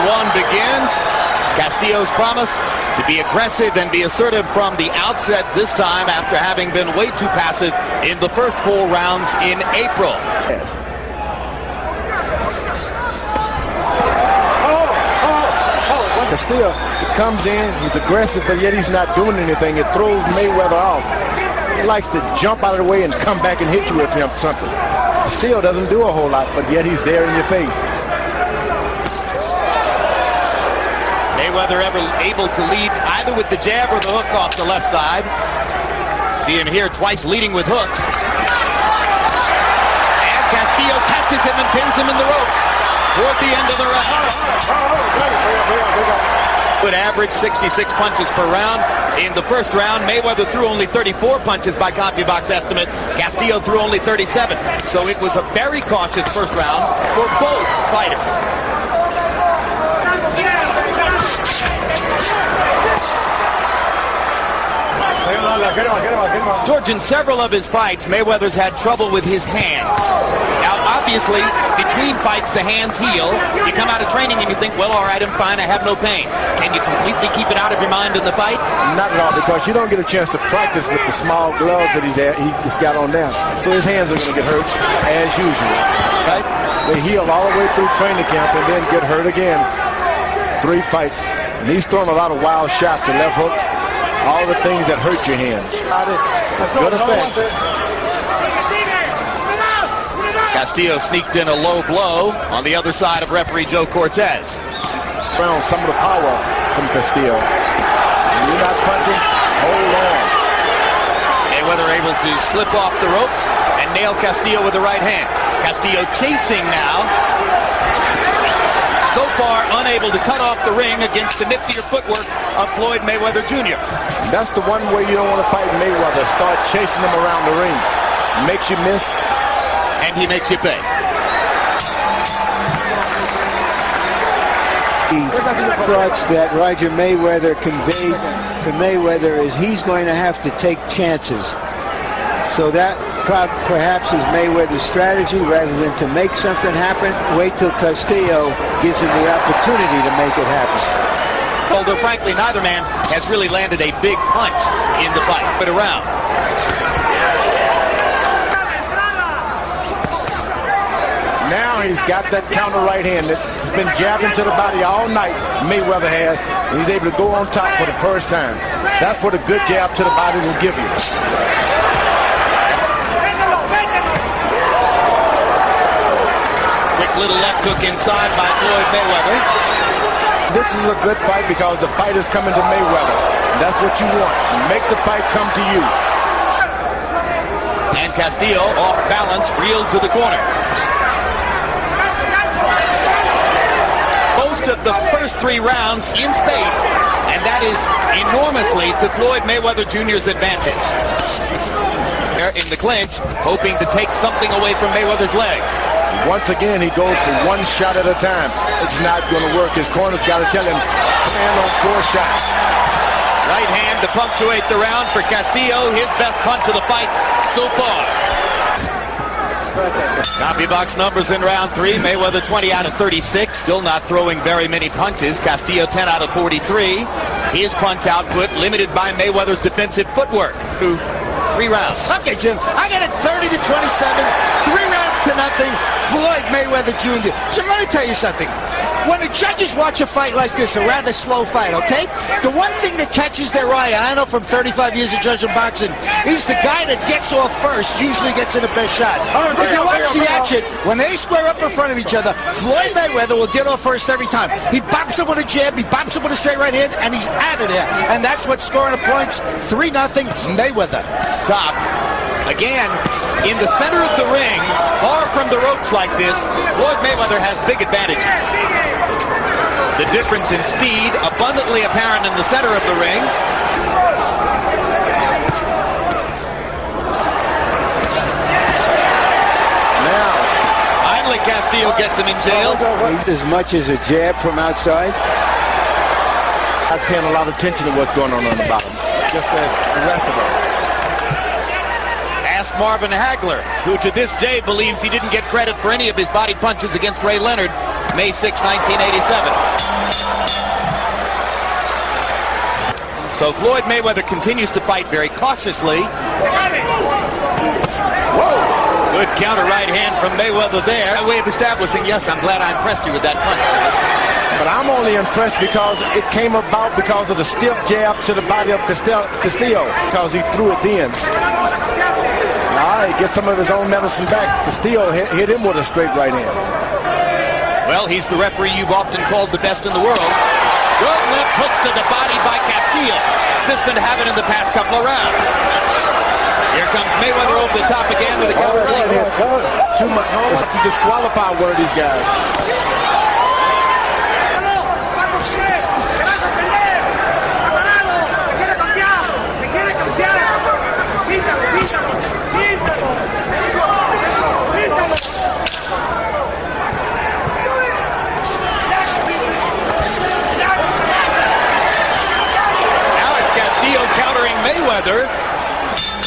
one begins. Castillo's promise to be aggressive and be assertive from the outset this time after having been way too passive in the first 4 rounds in April. Yes. Castillo comes in, he's aggressive, but yet he's not doing anything. It throws Mayweather off. He likes to jump out of the way and come back and hit you with something. Castillo doesn't do a whole lot, but yet he's there in your face. Mayweather able to lead either with the jab or the hook off the left side. See him here twice leading with hooks. And Castillo catches him and pins him in the ropes toward the end of the round. Would average 66 punches per round. In the first round, Mayweather threw only 34 punches by CompuBox estimate. Castillo threw only 37. So it was a very cautious first round for both fighters. George, in several of his fights, Mayweather's had trouble with his hands. Now, obviously, between fights, the hands heal. You come out of training and you think, well, all right, I'm fine, I have no pain. Can you completely keep it out of your mind in the fight? Not at all, because you don't get a chance to practice with the small gloves that he's got on now. So his hands are going to get hurt, as usual. Right? They heal all the way through training camp and then get hurt again. 3 fights. And he's throwing a lot of wild shots to left hooks. All the things that hurt your hands. Good effect. Castillo sneaked in a low blow on the other side of referee Joe Cortez. Found some of the power from Castillo. When you're not punching, hold on. Mayweather able to slip off the ropes and nail Castillo with the right hand. Castillo chasing now. So far unable to cut off the ring against the niftier footwork of Floyd Mayweather Jr. That's the one way you don't want to fight Mayweather. Start chasing him around the ring. Makes you miss. And he makes you pay. The thoughts that Roger Mayweather conveyed to Mayweather is he's going to have to take chances. So that perhaps is Mayweather's strategy. Rather than to make something happen, wait till Castillo gives him the opportunity to make it happen. Although frankly neither man has really landed a big punch in the fight. But around. Now he's got that counter right hand that has been jabbing to the body all night. Mayweather has. He's able to go on top for the first time. That's what a good jab to the body will give you. Little left hook inside by Floyd Mayweather. This is a good fight because the fight is coming to Mayweather. That's what you want. Make the fight come to you. And Castillo, off balance, reeled to the corner. Most of the first 3 rounds in space, and that is enormously to Floyd Mayweather Jr.'s advantage. In the clinch, hoping to take something away from Mayweather's legs. Once again, he goes for 1 shot at a time. It's not going to work. His corner's got to tell him, plan on 4 shots. Right hand to punctuate the round for Castillo. His best punch of the fight so far. CompuBox numbers in round 3. Mayweather 20 out of 36. Still not throwing very many punches. Castillo 10 out of 43. His punch output limited by Mayweather's defensive footwork. 3 rounds. Okay, Jim. I got it 30 to 27. 3 rounds to nothing. Floyd Mayweather Jr. Jim, let me tell you something. When the judges watch a fight like this, a rather slow fight, okay? The one thing that catches their eye, I know from 35 years of judging boxing, is the guy that gets off first usually gets in the best shot. If you watch the action, when they square up in front of each other, Floyd Mayweather will get off first every time. He bops him with a jab, he bops him with a straight right hand, and he's out of there. And that's what's scoring the points. 3-0 Mayweather. Top. Again, in the center of the ring, far from the ropes like this, Floyd Mayweather has big advantages. The difference in speed abundantly apparent in the center of the ring. Now, finally Castillo gets him in jail. As much as a jab from outside. I'm paying a lot of attention to what's going on the bottom, just as the rest of us. Ask Marvin Hagler, who to this day believes he didn't get credit for any of his body punches against Ray Leonard. May 6, 1987. So Floyd Mayweather continues to fight very cautiously. Whoa! Good counter right hand from Mayweather there. A way of establishing, yes, I'm glad I impressed you with that punch. But I'm only impressed because it came about because of the stiff jab to the body of Castillo, because he threw it then. All right, get some of his own medicine back. Castillo hit him with a straight right hand. Well, he's the referee you've often called the best in the world. Good left hooks to the body by Castillo. Consistent habit in the past couple of rounds. Here comes Mayweather over the top again with a counter right hand. Too much. It's to disqualify one of these guys. Mayweather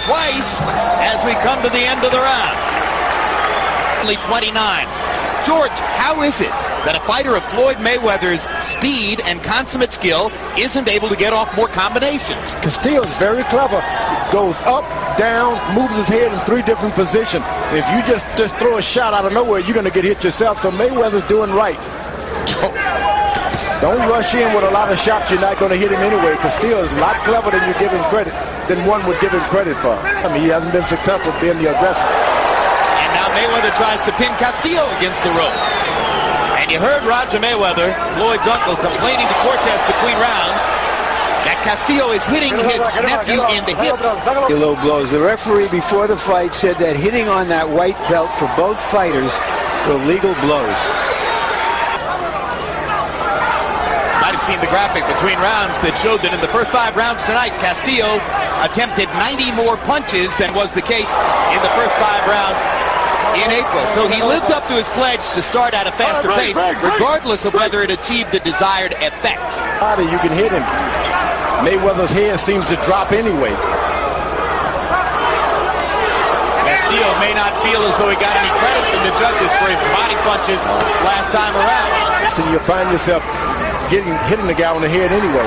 twice as we come to the end of the round. Only 29. George, how is it that a fighter of Floyd Mayweather's speed and consummate skill isn't able to get off more combinations? Castillo's very clever. Goes up, down, moves his head in 3 different positions. If you just throw a shot out of nowhere, you're going to get hit yourself. So Mayweather's doing right. Don't rush in with a lot of shots. You're not going to hit him anyway. Castillo is a lot clever than you give him credit, than one would give him credit for. I mean, he hasn't been successful being the aggressor. And now Mayweather tries to pin Castillo against the ropes. And you heard Roger Mayweather, Floyd's uncle, complaining to Cortez between rounds that Castillo is hitting his nephew in the hips. Low blows. The referee before the fight said that hitting on that white belt for both fighters were legal blows. Seen the graphic between rounds that showed that in the first 5 rounds tonight, Castillo attempted 90 more punches than was the case in the first 5 rounds in April. So he lived up to his pledge to start at a faster pace, regardless of whether it achieved the desired effect. You can hit him. Mayweather's head seems to drop anyway. Castillo may not feel as though he got any credit from the judges for his body punches last time around. So you find yourself hitting the guy on the head anyway.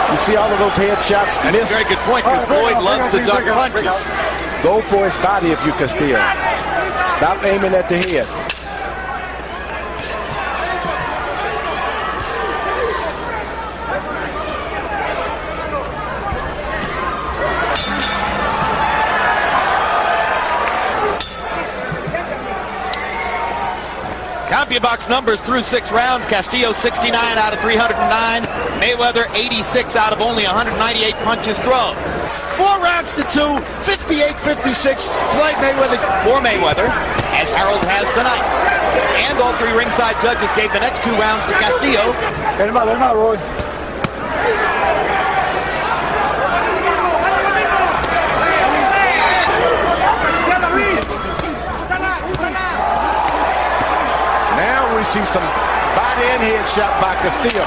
You see all of those head shots miss. Very good point, because Floyd loves to duck punches. Go for his body if you Castillo. Stop aiming at the head. CompuBox numbers through 6 rounds. Castillo 69 out of 309. Mayweather 86 out of only 198 punches thrown. 4 rounds to 2, 58-56. Floyd Mayweather. For Mayweather, as Harold has tonight. And all 3 ringside judges gave the next 2 rounds to Castillo. Roy. See some body and head shot by Castillo.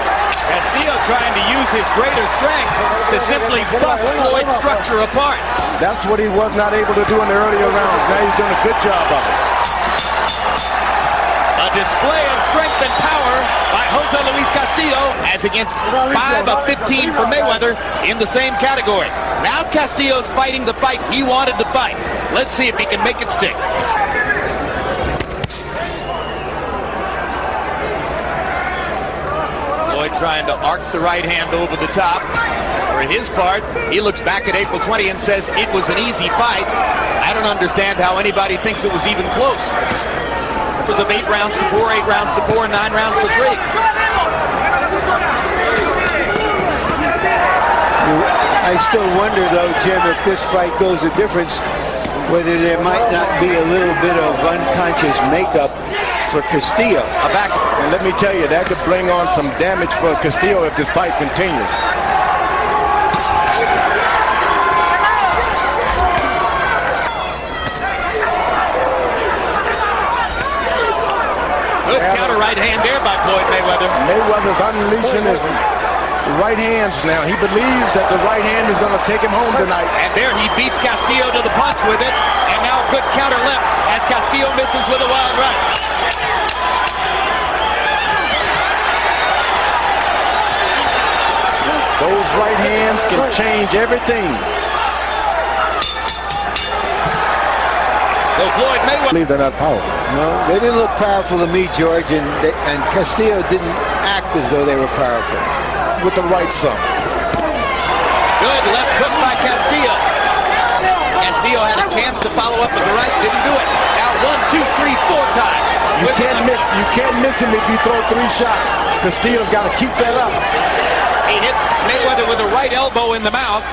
Castillo trying to use his greater strength to simply bust Floyd's structure apart. That's what he was not able to do in the earlier rounds. Now he's doing a good job of it. A display of strength and power by Jose Luis Castillo, as against 5 of 15 for Mayweather in the same category. Now Castillo's fighting the fight he wanted to fight. Let's see if he can make it stick. Trying to arc the right hand over the top. For his part, he looks back at April 20 and says it was an easy fight. I don't understand how anybody thinks it was even close. It was of 8 rounds to 4, 8 rounds to 4, 9 rounds to 3. I still wonder, though, Jim, if this fight goes a difference, whether there might not be a little bit of unconscious makeup for Castillo. And let me tell you, that could bring on some damage for Castillo if this fight continues. Good counter right hand there by Floyd Mayweather. Mayweather's unleashing his right hands now. He believes that the right hand is going to take him home tonight. And there he beats Castillo to the punch with it. And now a good counter left as Castillo misses with a wild right. hands can change everything. So Floyd Mayweather. I believe they're not powerful. No, they didn't look powerful to me, George, and Castillo didn't act as though they were powerful. With the right sum. Good left hook by Castillo. Castillo had a chance to follow up with the right, didn't do it. Now 1, 2, 3, 4 times. You can't miss him if you throw 3 shots. Castillo's got to keep that up. He hits Mayweather with a right elbow in the mouth.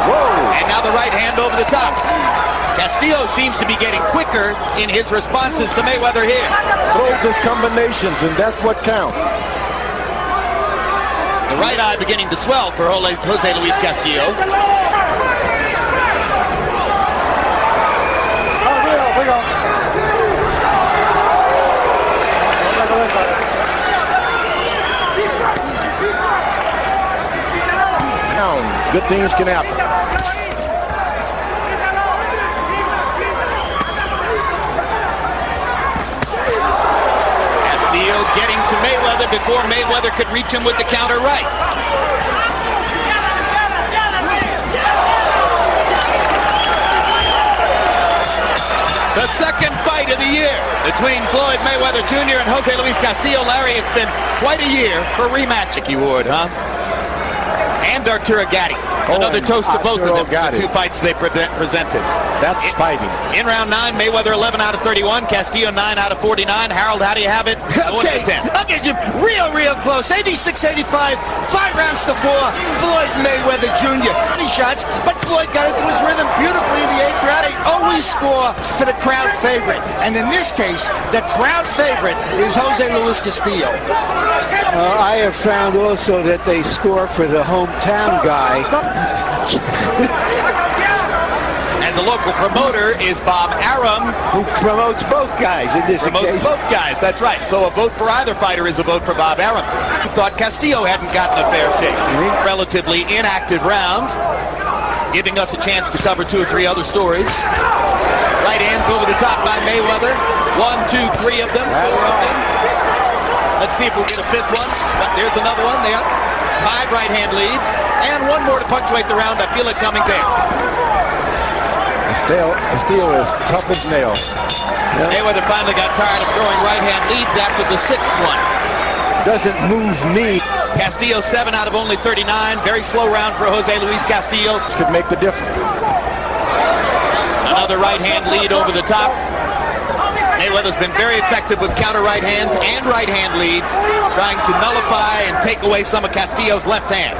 Whoa! And now the right hand over the top. Castillo seems to be getting quicker in his responses to Mayweather here. Throws his combinations, and that's what counts. The right eye beginning to swell for Jose Luis Castillo. Good things can happen. Castillo getting to Mayweather before Mayweather could reach him with the counter right. The second fight of the year between Floyd Mayweather Jr. and Jose Luis Castillo. Larry, it's been quite a year for rematch. Ward, huh? And Arturo Gatti. Another toast to both of them for the 2 fights they presented. That's fighting. In round 9, Mayweather 11 out of 31, Castillo 9 out of 49. Harold, how do you have it? Okay, Jim. Real close. 86-85, 5 rounds to 4. Floyd Mayweather Jr. 20 shots, but Floyd got into his rhythm beautifully in the 8th round. They always score for the crowd favorite. And in this case, the crowd favorite is Jose Luis Castillo. I have found also that they score for the hometown guy. And the local promoter is Bob Arum, who promotes both guys in this occasion. Both guys, that's right. So a vote for either fighter is a vote for Bob Arum. Who thought Castillo hadn't gotten a fair shake. Relatively inactive round, giving us a chance to cover 2 or 3 other stories. Right hands over the top by Mayweather. 1, 2, 3 of them, 4 of them. Let's see if we'll get a 5th one. But there's another one there. 5 right hand leads. And 1 more to punctuate the round. I feel it coming there. Castillo is tough as nails. Mayweather finally got tired of throwing right hand leads after the 6th one. Doesn't move me. Castillo 7 out of only 39. Very slow round for Jose Luis Castillo. This could make the difference. Another right hand lead over the top. Mayweather's been very effective with counter right hands and right hand leads, trying to nullify and take away some of Castillo's left hand.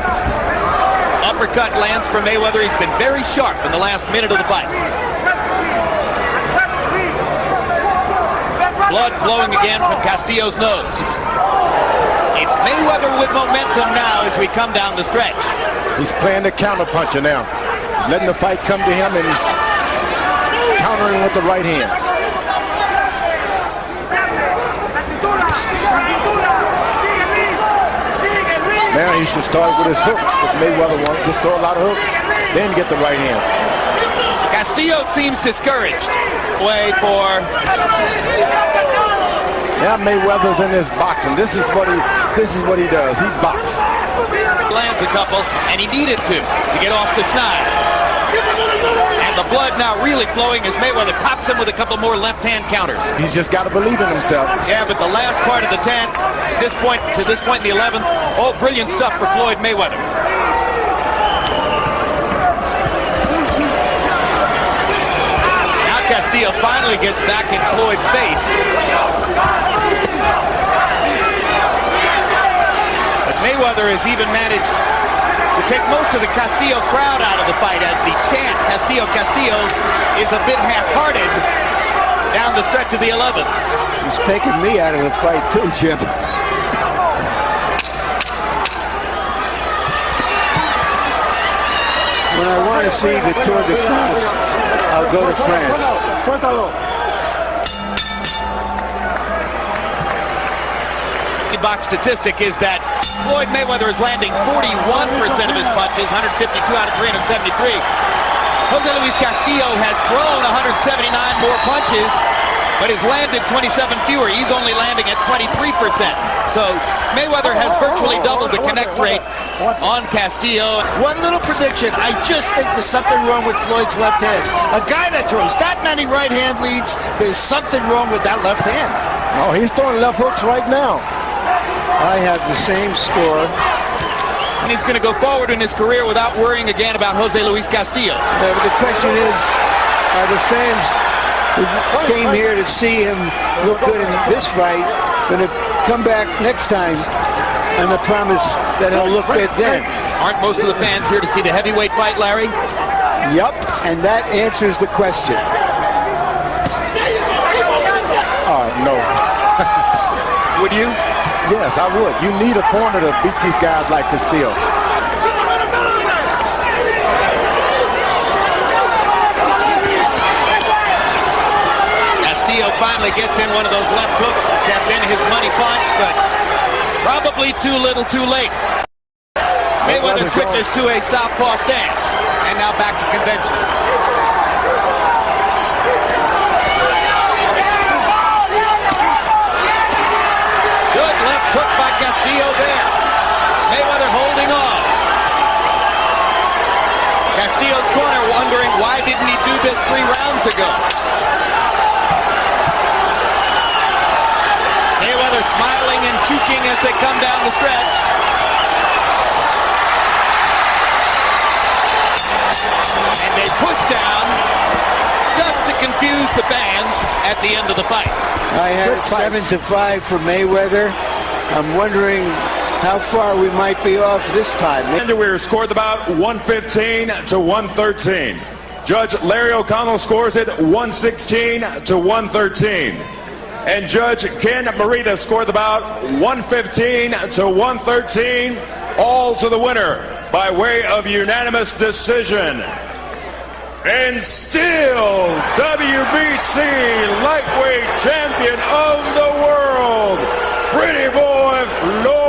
Uppercut lands for Mayweather. He's been very sharp in the last minute of the fight. Blood flowing again from Castillo's nose. It's Mayweather with momentum now as we come down the stretch. He's playing the counter puncher now. Letting the fight come to him, and he's countering with the right hand. Now he should start with his hooks. If Mayweather wants to throw a lot of hooks, then get the right hand. Castillo seems discouraged. Way for... Now Mayweather's in his boxing. This is what he does. He boxes. Lands a couple, and he needed to get off the schneid. And the blood now really flowing as Mayweather pops him with a couple more left-hand counters. He's just got to believe in himself. Yeah, but the last part of the 10th, to this point in the 11th, all brilliant stuff for Floyd Mayweather. Now Castillo finally gets back in Floyd's face. But Mayweather has even managed to take most of the Castillo crowd out of the fight as the chant Castillo, Castillo is a bit half-hearted down the stretch of the 11th. He's taking me out of the fight too, Jim. When I want to see the Tour de France, I'll go to France. The box statistic is that Floyd Mayweather is landing 41% of his punches, 152 out of 373. Jose Luis Castillo has thrown 179 more punches, but has landed 27 fewer. He's only landing at 23%. So Mayweather has virtually doubled the connect rate on Castillo. One little prediction. I just think there's something wrong with Floyd's left hand. A guy that throws that many right hand leads, there's something wrong with that left hand. Oh, he's throwing left hooks right now. I have the same score. And he's going to go forward in his career without worrying again about Jose Luis Castillo. The question is, are the fans who came here to see him look good in this fight going to come back next time on the promise that he'll look good then? Aren't most of the fans here to see the heavyweight fight, Larry? Yup, and that answers the question. No. Would you? Yes, I would. You need a corner to beat these guys like Castillo. Castillo finally gets in one of those left hooks to have been his money punch, but probably too little too late. Mayweather switches to a southpaw stance, and now back to convention. Good left hook by Castillo there. Mayweather holding on. Castillo's corner wondering why didn't he do this 3 rounds ago. Mayweather smiling and juking as they come down the stretch. And they push down just to confuse the fans at the end of the fight. I had it 7-5 for Mayweather. I'm wondering how far we might be off this time. We're scored the bout 115 to 113. Judge Larry O'Connell scores it 116 to 113. And Judge Ken Morita scored the bout 115 to 113, all to the winner by way of unanimous decision. And still WBC lightweight champion of the world, pretty boy Floyd